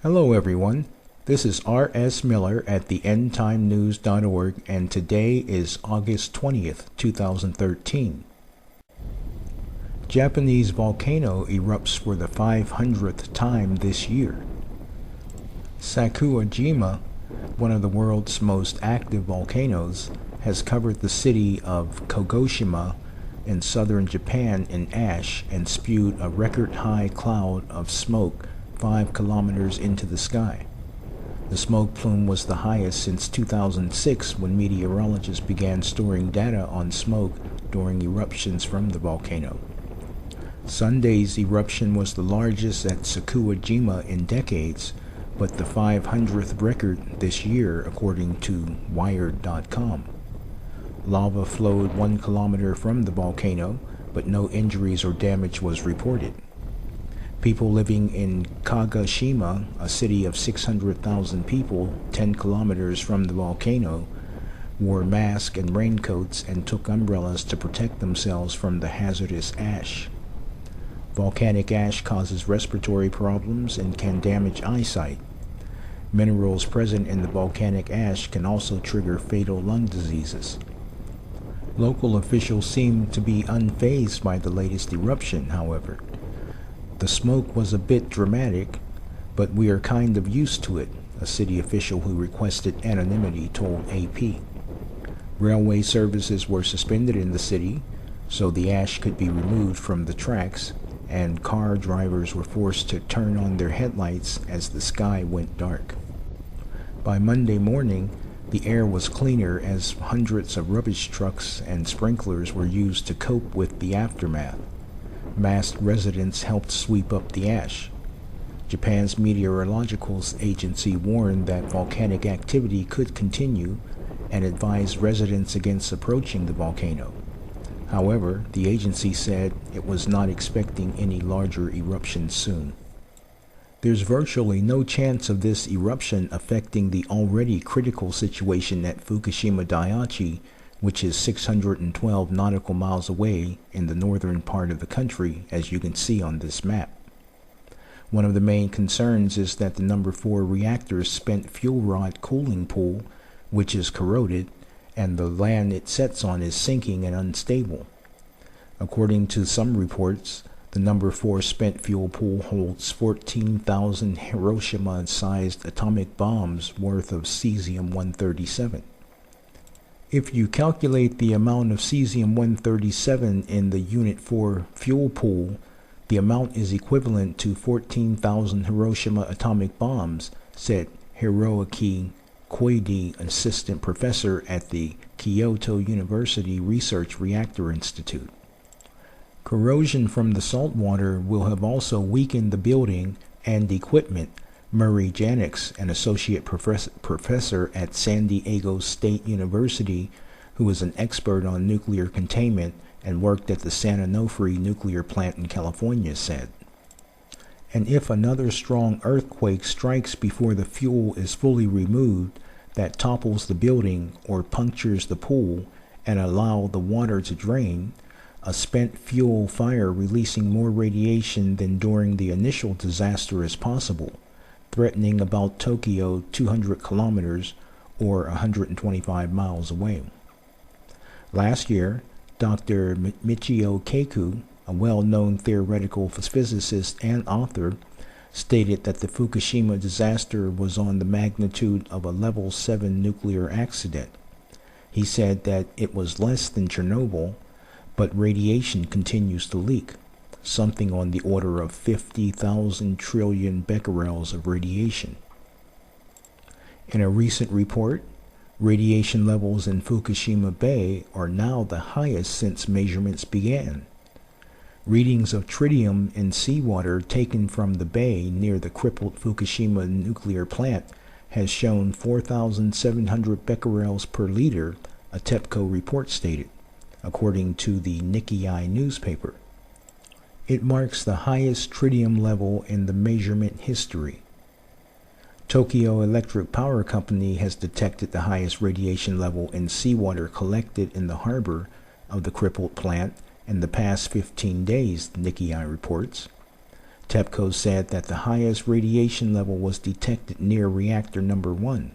Hello everyone, this is R.S. Miller at the endtimenews.org and today is August 20th, 2013. Japanese volcano erupts for the 500th time this year. Sakurajima, one of the world's most active volcanoes, has covered the city of Fukushima in southern Japan in ash and spewed a record-high cloud of smoke 5 kilometers into the sky. The smoke plume was the highest since 2006 when meteorologists began storing data on smoke during eruptions from the volcano. Sunday's eruption was the largest at Sakurajima in decades, but the 500th record this year according to Wired.com. Lava flowed 1 kilometer from the volcano, but no injuries or damage was reported. People living in Kagoshima, a city of 600,000 people 10 kilometers from the volcano, wore masks and raincoats and took umbrellas to protect themselves from the hazardous ash. Volcanic ash causes respiratory problems and can damage eyesight. Minerals present in the volcanic ash can also trigger fatal lung diseases. Local officials seem to be unfazed by the latest eruption, however. The smoke was a bit dramatic, but we are kind of used to it, a city official who requested anonymity told AP. Railway services were suspended in the city, so the ash could be removed from the tracks, and car drivers were forced to turn on their headlights as the sky went dark. By Monday morning, the air was cleaner as hundreds of rubbish trucks and sprinklers were used to cope with the aftermath. Masked residents helped sweep up the ash. Japan's meteorological agency warned that volcanic activity could continue and advised residents against approaching the volcano. However, the agency said it was not expecting any larger eruptions soon. There's virtually no chance of this eruption affecting the already critical situation at Fukushima Daiichi, which is 612 nautical miles away in the northern part of the country, as you can see on this map. One of the main concerns is that the number 4 reactor's spent fuel rod cooling pool, which is corroded, and the land it sets on is sinking and unstable. According to some reports, the number 4 spent fuel pool holds 14,000 Hiroshima-sized atomic bombs worth of cesium-137. If you calculate the amount of cesium-137 in the Unit 4 fuel pool, the amount is equivalent to 14,000 Hiroshima atomic bombs, said Hiroaki Koide, assistant professor at the Kyoto University Research Reactor Institute. Corrosion from the salt water will have also weakened the building and equipment, Murray Janix, an associate professor at San Diego State University, who is an expert on nuclear containment and worked at the San Onofre nuclear plant in California, said. And if another strong earthquake strikes before the fuel is fully removed, that topples the building or punctures the pool and allow the water to drain, a spent fuel fire releasing more radiation than during the initial disaster is possible, threatening about Tokyo 200 kilometers or 125 miles away. Last year, Dr. Michio Kaku, a well-known theoretical physicist and author, stated that the Fukushima disaster was on the magnitude of a level 7 nuclear accident. He said that it was less than Chernobyl, but radiation continues to leak, something on the order of 50,000 trillion becquerels of radiation. In a recent report, radiation levels in Fukushima Bay are now the highest since measurements began. Readings of tritium in seawater taken from the bay near the crippled Fukushima nuclear plant has shown 4,700 becquerels per liter, a TEPCO report stated, according to the Nikkei newspaper. It marks the highest tritium level in the measurement history. Tokyo Electric Power Company has detected the highest radiation level in seawater collected in the harbor of the crippled plant in the past 15 days, Nikkei reports. TEPCO said that the highest radiation level was detected near reactor number 1.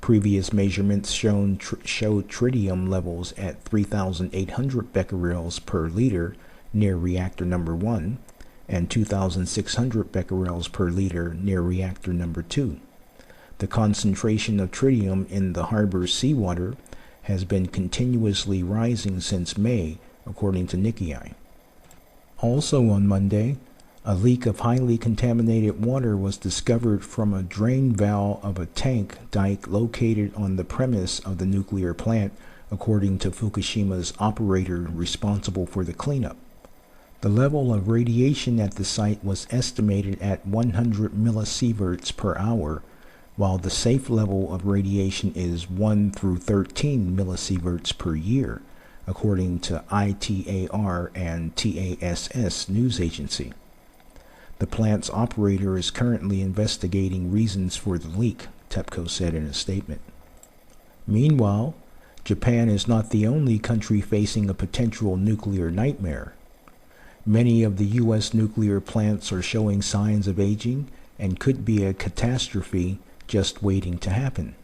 Previous measurements showed tritium levels at 3,800 becquerels per liter near reactor number 1 and 2,600 becquerels per liter near reactor number 2. The concentration of tritium in the harbor's seawater has been continuously rising since May, according to Nikkei. Also on Monday, a leak of highly contaminated water was discovered from a drain valve of a tank dike located on the premise of the nuclear plant, according to Fukushima's operator responsible for the cleanup. The level of radiation at the site was estimated at 100 millisieverts per hour, while the safe level of radiation is 1 through 13 millisieverts per year, according to ITAR and TASS news agency. The plant's operator is currently investigating reasons for the leak, TEPCO said in a statement. Meanwhile, Japan is not the only country facing a potential nuclear nightmare. Many of the U.S. nuclear plants are showing signs of aging and could be a catastrophe just waiting to happen.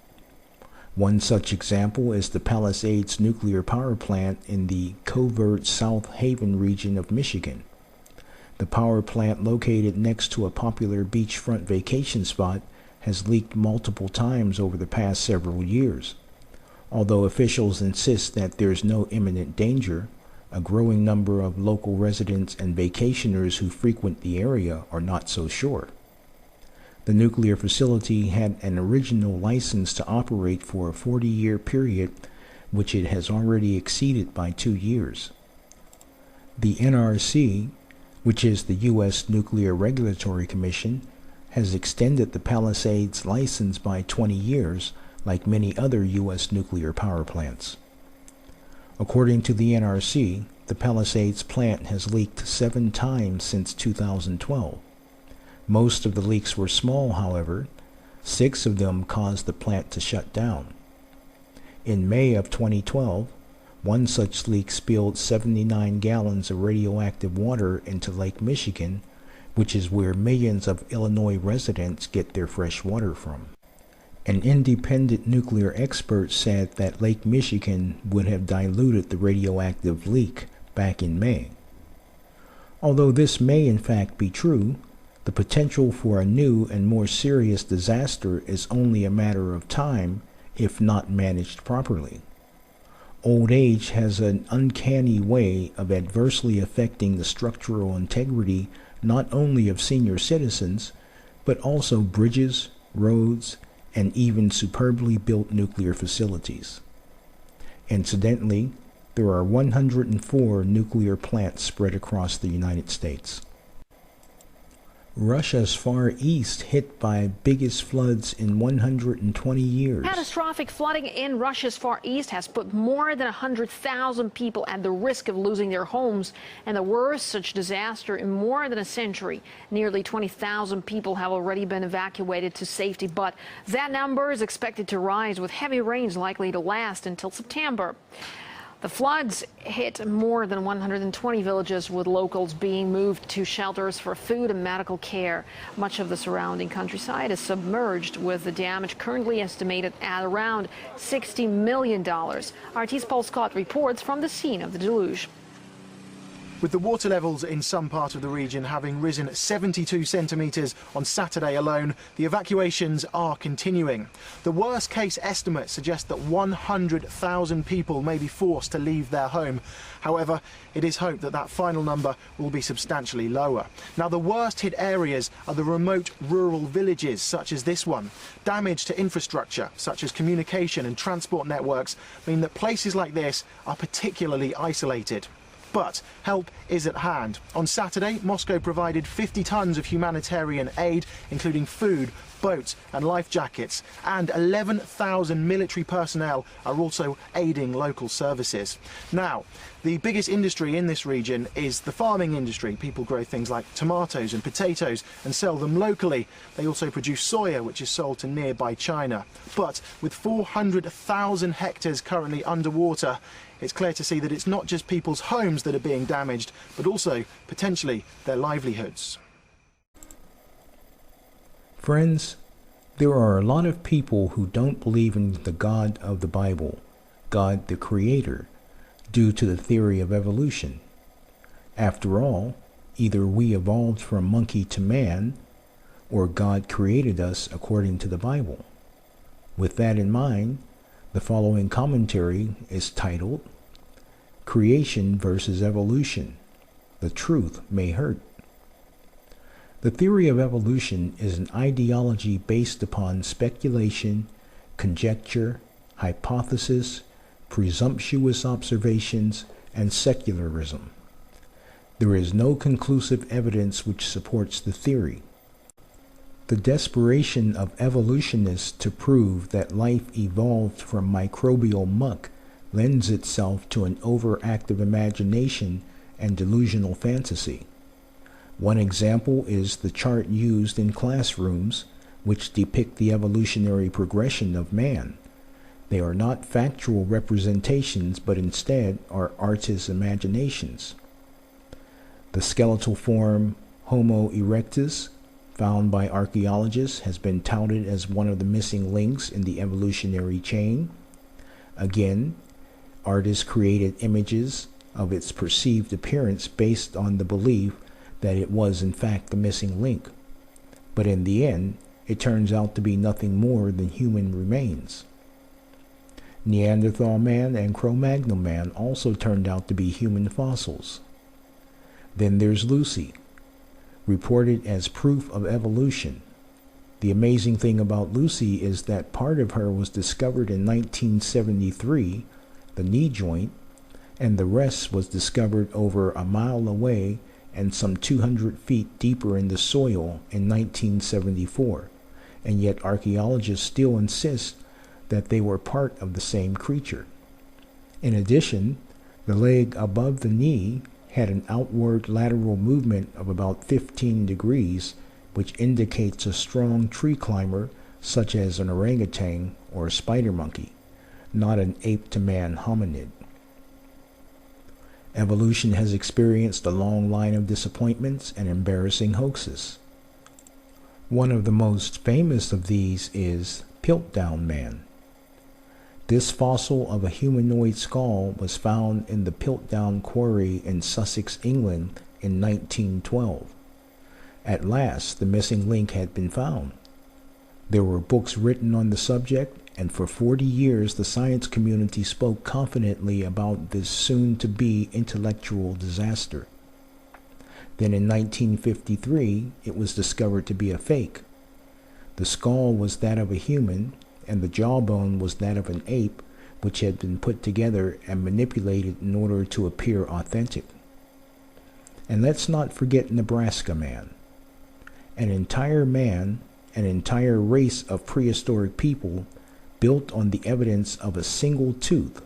One such example is the Palisades nuclear power plant in the covert South Haven region of Michigan. The power plant, located next to a popular beachfront vacation spot, has leaked multiple times over the past several years. Although officials insist that there's no imminent danger, a growing number of local residents and vacationers who frequent the area are not so sure. The nuclear facility had an original license to operate for a 40-year period, which it has already exceeded by 2 years. The NRC, which is the U.S. Nuclear Regulatory Commission, has extended the Palisades license by 20 years, like many other U.S. nuclear power plants. According to the NRC, the Palisades plant has leaked 7 times since 2012. Most of the leaks were small, however. 6 of them caused the plant to shut down. In May of 2012, one such leak spilled 79 gallons of radioactive water into Lake Michigan, which is where millions of Illinois residents get their fresh water from. An independent nuclear expert said that Lake Michigan would have diluted the radioactive leak back in May. Although this may in fact be true, the potential for a new and more serious disaster is only a matter of time if not managed properly. Old age has an uncanny way of adversely affecting the structural integrity not only of senior citizens, but also bridges, roads, and even superbly built nuclear facilities. Incidentally, there are 104 nuclear plants spread across the United States. Russia's Far East hit by biggest floods in 120 years. Catastrophic flooding in Russia's Far East has put more than 100,000 people at the risk of losing their homes, and the worst such disaster in more than a century. Nearly 20,000 people have already been evacuated to safety, but that number is expected to rise with heavy rains likely to last until September. The floods hit more than 120 villages, with locals being moved to shelters for food and medical care. Much of the surrounding countryside is submerged, with the damage currently estimated at around $60 million. RT's Paul Scott reports from the scene of the deluge. With the water levels in some part of the region having risen 72 centimetres on Saturday alone, the evacuations are continuing. The worst case estimates suggest that 100,000 people may be forced to leave their home. However, it is hoped that that final number will be substantially lower. Now, the worst hit areas are the remote rural villages such as this one. Damage to infrastructure such as communication and transport networks mean that places like this are particularly isolated. But help is at hand. On Saturday, Moscow provided 50 tons of humanitarian aid, including food, boats and life jackets, and 11,000 military personnel are also aiding local services. Now, the biggest industry in this region is the farming industry. People grow things like tomatoes and potatoes and sell them locally. They also produce soya, which is sold to nearby China. But with 400,000 hectares currently underwater, it's clear to see that it's not just people's homes that are being damaged, but also potentially their livelihoods. Friends, there are a lot of people who don't believe in the God of the Bible, God the Creator, due to the theory of evolution. After all, either we evolved from monkey to man, or God created us according to the Bible. With that in mind, the following commentary is titled, Creation versus Evolution. The Truth May Hurt. The theory of evolution is an ideology based upon speculation, conjecture, hypothesis, presumptuous observations, and secularism. There is no conclusive evidence which supports the theory. The desperation of evolutionists to prove that life evolved from microbial muck lends itself to an overactive imagination and delusional fantasy. One example is the chart used in classrooms, which depict the evolutionary progression of man. They are not factual representations, but instead are artists' imaginations. The skeletal form Homo erectus, found by archaeologists, has been touted as one of the missing links in the evolutionary chain. Again, artists created images of its perceived appearance based on the belief that it was in fact the missing link. But in the end, it turns out to be nothing more than human remains. Neanderthal man and Cro-Magnon man also turned out to be human fossils. Then there's Lucy, reported as proof of evolution. The amazing thing about Lucy is that part of her was discovered in 1973, the knee joint, and the rest was discovered over a mile away and some 200 feet deeper in the soil in 1974, and yet archaeologists still insist that they were part of the same creature. In addition, the leg above the knee had an outward lateral movement of about 15 degrees, which indicates a strong tree climber such as an orangutan or a spider monkey, not an ape-to-man hominid. Evolution has experienced a long line of disappointments and embarrassing hoaxes. One of the most famous of these is Piltdown Man. This fossil of a humanoid skull was found in the Piltdown quarry in Sussex, England in 1912. At last, the missing link had been found. There were books written on the subject, and for 40 years the science community spoke confidently about this soon-to-be intellectual disaster. Then in 1953, it was discovered to be a fake. The skull was that of a human, and the jawbone was that of an ape, which had been put together and manipulated in order to appear authentic. And let's not forget Nebraska Man. An entire race of prehistoric people built on the evidence of a single tooth,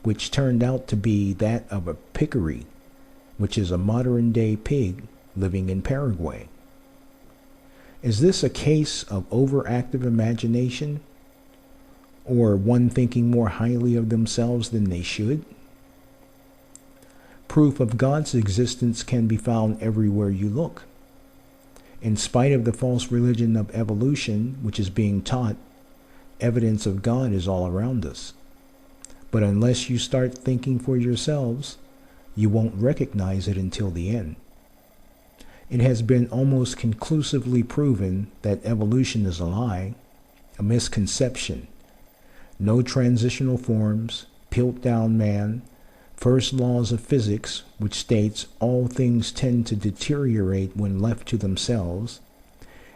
which turned out to be that of a peccary, which is a modern-day pig living in Paraguay. Is this a case of overactive imagination, or one thinking more highly of themselves than they should? Proof of God's existence can be found everywhere you look. In spite of the false religion of evolution, which is being taught, evidence of God is all around us. But unless you start thinking for yourselves, you won't recognize it until the end. It has been almost conclusively proven that evolution is a lie, a misconception. No transitional forms, Piltdown Man, first laws of physics, which states all things tend to deteriorate when left to themselves,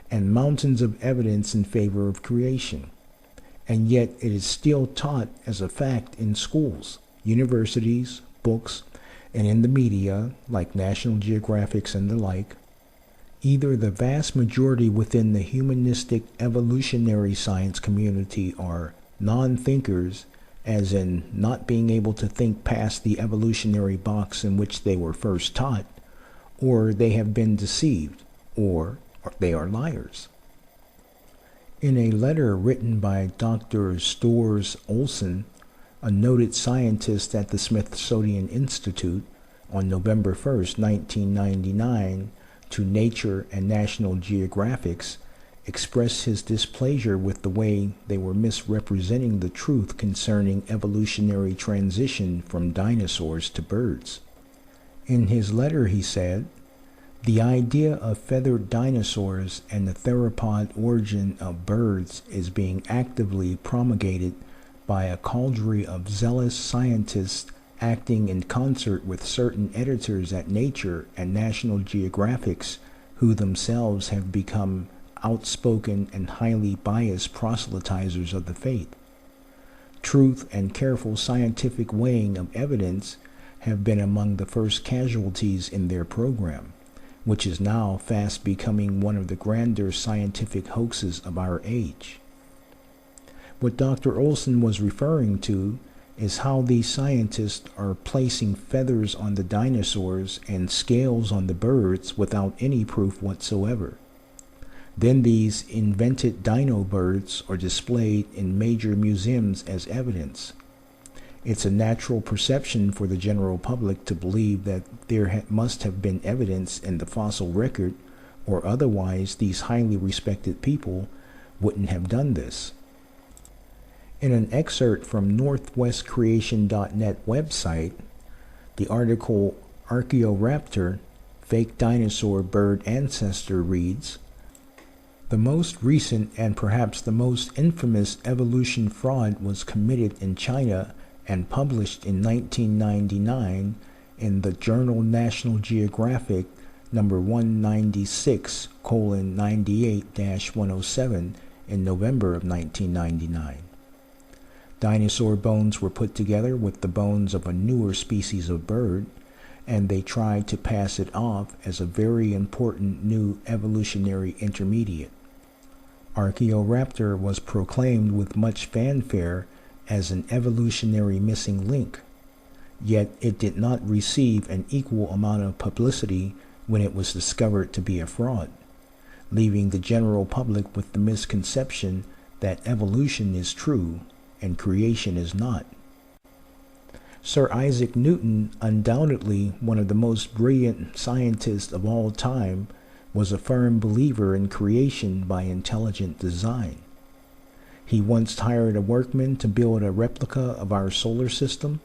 and mountains of evidence in favor of creation. And yet it is still taught as a fact in schools, universities, books, and in the media, like National Geographics and the like. Either the vast majority within the humanistic evolutionary science community are non-thinkers, as in not being able to think past the evolutionary box in which they were first taught, or they have been deceived, or they are liars. In a letter written by Dr. Storrs Olson, a noted scientist at the Smithsonian Institute, on November 1st, 1999, to Nature and National Geographics, expressed his displeasure with the way they were misrepresenting the truth concerning evolutionary transition from dinosaurs to birds. In his letter, he said, "The idea of feathered dinosaurs and the theropod origin of birds is being actively promulgated by a cadre of zealous scientists acting in concert with certain editors at Nature and National Geographics who themselves have become outspoken and highly biased proselytizers of the faith. Truth and careful scientific weighing of evidence have been among the first casualties in their program, which is now fast becoming one of the grander scientific hoaxes of our age." What Dr. Olson was referring to is how these scientists are placing feathers on the dinosaurs and scales on the birds without any proof whatsoever. Then these invented dino birds are displayed in major museums as evidence. It's a natural perception for the general public to believe that there must have been evidence in the fossil record, or otherwise these highly respected people wouldn't have done this. In an excerpt from northwestcreation.net website, the article Archaeoraptor, Fake Dinosaur-Bird Ancestor reads, "The most recent and perhaps the most infamous evolution fraud was committed in China and published in 1999 in the journal National Geographic number 196:98-107 in November of 1999. Dinosaur bones were put together with the bones of a newer species of bird, and they tried to pass it off as a very important new evolutionary intermediate. Archaeoraptor was proclaimed with much fanfare as an evolutionary missing link, yet it did not receive an equal amount of publicity when it was discovered to be a fraud, leaving the general public with the misconception that evolution is true and creation is not. Sir Isaac Newton, undoubtedly one of the most brilliant scientists of all time, was a firm believer in creation by intelligent design. He once hired a workman to build a replica of our solar system.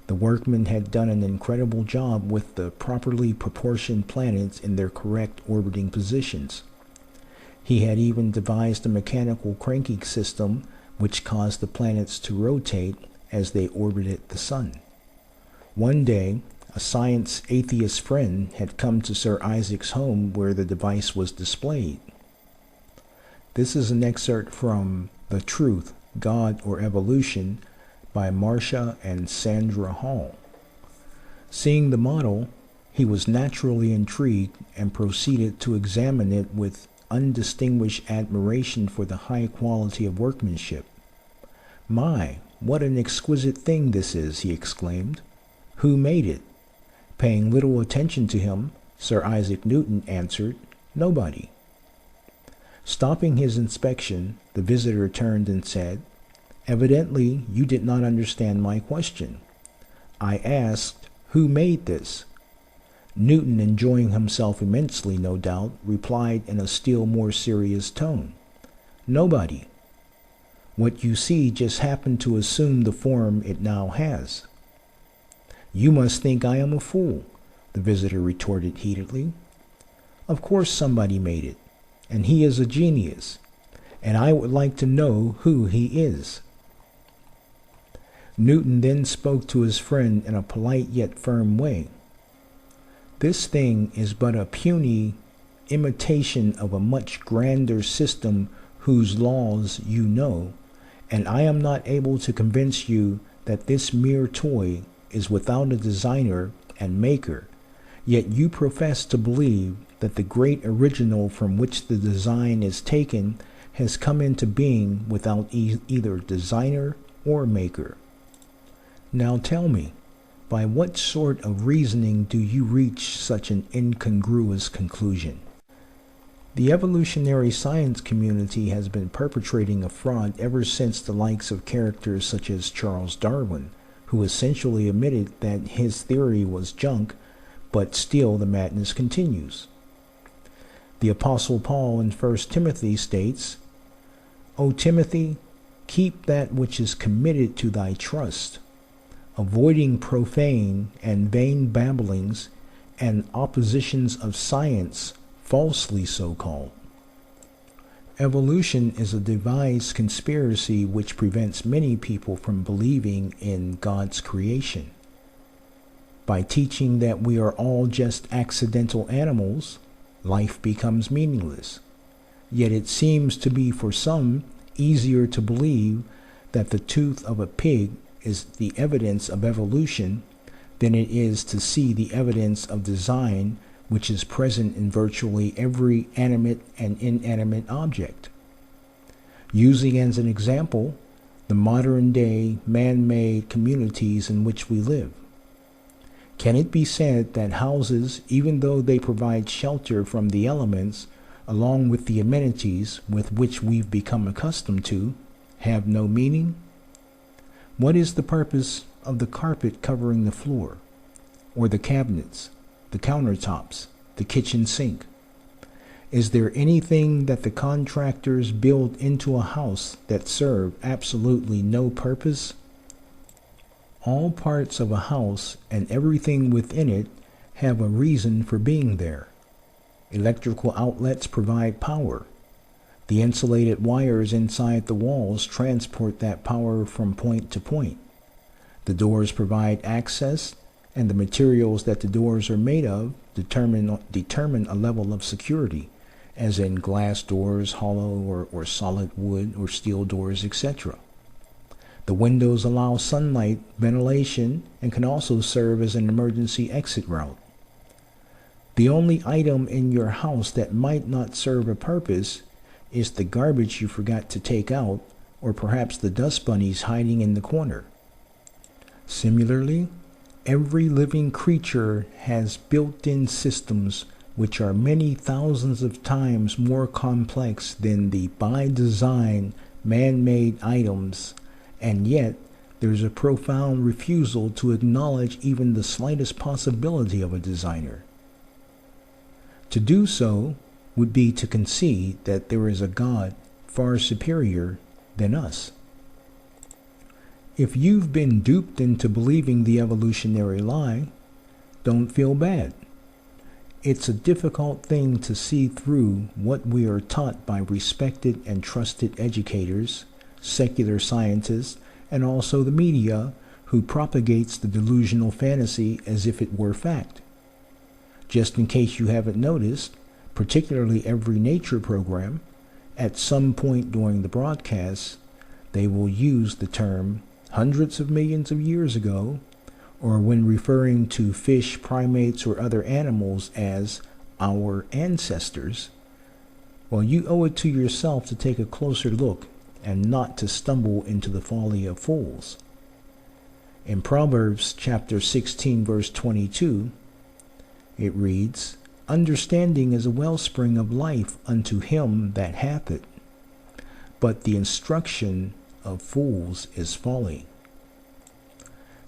The workman had done an incredible job with the properly proportioned planets in their correct orbiting positions. He had even devised a mechanical cranking system which caused the planets to rotate as they orbited the sun. One day, a science atheist friend had come to Sir Isaac's home where the device was displayed. This is an excerpt from The Truth, God or Evolution by Marcia and Sandra Hall. Seeing the model, he was naturally intrigued and proceeded to examine it with undistinguished admiration for the high quality of workmanship. "My, what an exquisite thing this is," he exclaimed. "Who made it?" Paying little attention to him, Sir Isaac Newton answered, "Nobody." Stopping his inspection, the visitor turned and said, "Evidently you did not understand my question. I asked, who made this?" Newton, enjoying himself immensely, no doubt, replied in a still more serious tone, "Nobody. What you see just happened to assume the form it now has." "You must think I am a fool," the visitor retorted heatedly. "Of course somebody made it, and he is a genius, and I would like to know who he is." Newton then spoke to his friend in a polite yet firm way. "This thing is but a puny imitation of a much grander system whose laws you know, and I am not able to convince you that this mere toy is without a designer and maker, yet you profess to believe that the great original from which the design is taken has come into being without either designer or maker. Now tell me, by what sort of reasoning do you reach such an incongruous conclusion?" The evolutionary science community has been perpetrating a fraud ever since the likes of characters such as Charles Darwin, who essentially admitted that his theory was junk, but still the madness continues. The Apostle Paul in 1 Timothy states, O Timothy, keep that which is committed to thy trust, avoiding profane and vain babblings and oppositions of science, falsely so called. Evolution is a devised conspiracy which prevents many people from believing in God's creation. By teaching that we are all just accidental animals, life becomes meaningless. Yet it seems to be for some easier to believe that the tooth of a pig is the evidence of evolution than it is to see the evidence of design which is present in virtually every animate and inanimate object. Using as an example the modern-day man-made communities in which we live. Can it be said that houses, even though they provide shelter from the elements, along with the amenities with which we've become accustomed to, have no meaning? What is the purpose of the carpet covering the floor, or the cabinets, the countertops, the kitchen sink? Is there anything that the contractors build into a house that serve absolutely no purpose? All parts of a house and everything within it have a reason for being there. Electrical outlets provide power. The insulated wires inside the walls transport that power from point to point. The doors provide access, and the materials that the doors are made of determine a level of security, as in glass doors, hollow or solid wood or steel doors, etc. The windows allow sunlight, ventilation, and can also serve as an emergency exit route. The only item in your house that might not serve a purpose is the garbage you forgot to take out, or perhaps the dust bunnies hiding in the corner. Similarly, every living creature has built-in systems which are many thousands of times more complex than the by design man-made items, and yet there's a profound refusal to acknowledge even the slightest possibility of a designer. To do so would be to concede that there is a God far superior than us. If you've been duped into believing the evolutionary lie, don't feel bad. It's a difficult thing to see through what we are taught by respected and trusted educators, secular scientists, and also the media, who propagates the delusional fantasy as if it were fact. Just in case you haven't noticed, particularly every nature program, at some point during the broadcast, they will use the term hundreds of millions of years ago, or when referring to fish, primates, or other animals as our ancestors. Well, you owe it to yourself to take a closer look and not to stumble into the folly of fools. In Proverbs chapter 16, verse 22, it reads, Understanding is a wellspring of life unto him that hath it, but the instruction of fools is folly.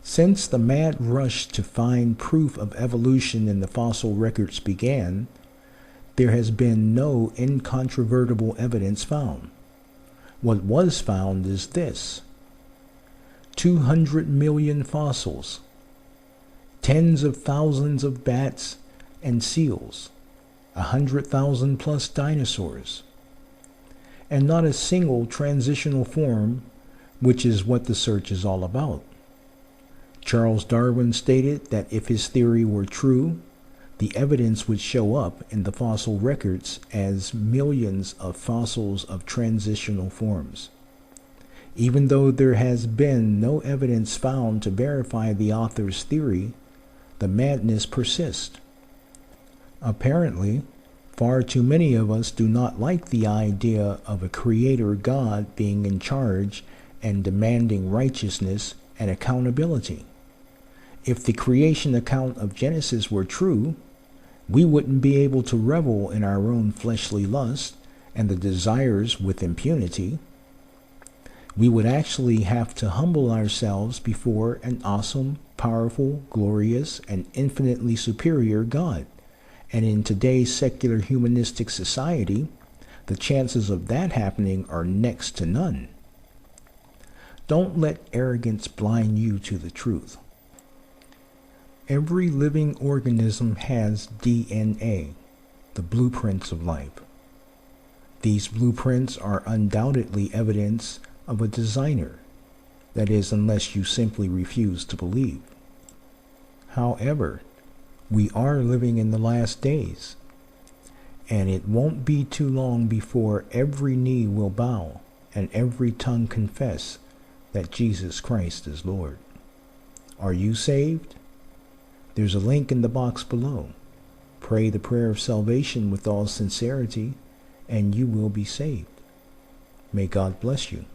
Since the mad rush to find proof of evolution in the fossil records began, there has been no incontrovertible evidence found. What was found is this: 200 million fossils, tens of thousands of bats and seals, 100,000 plus dinosaurs, and not a single transitional form, which is what the search is all about. Charles Darwin stated that if his theory were true, the evidence would show up in the fossil records as millions of fossils of transitional forms. Even though there has been no evidence found to verify the author's theory, the madness persists. Apparently, far too many of us do not like the idea of a creator God being in charge and demanding righteousness and accountability. If the creation account of Genesis were true, we wouldn't be able to revel in our own fleshly lust and the desires with impunity. We would actually have to humble ourselves before an awesome, powerful, glorious, and infinitely superior God, And in today's secular humanistic society, the chances of that happening are next to none. Don't let arrogance blind you to the truth. Every living organism has DNA, the blueprints of life. These blueprints are undoubtedly evidence of a designer, that is, unless you simply refuse to believe. However, we are living in the last days, and it won't be too long before every knee will bow and every tongue confess that Jesus Christ is Lord. Are you saved? There's a link in the box below. Pray the prayer of salvation with all sincerity, and you will be saved. May God bless you.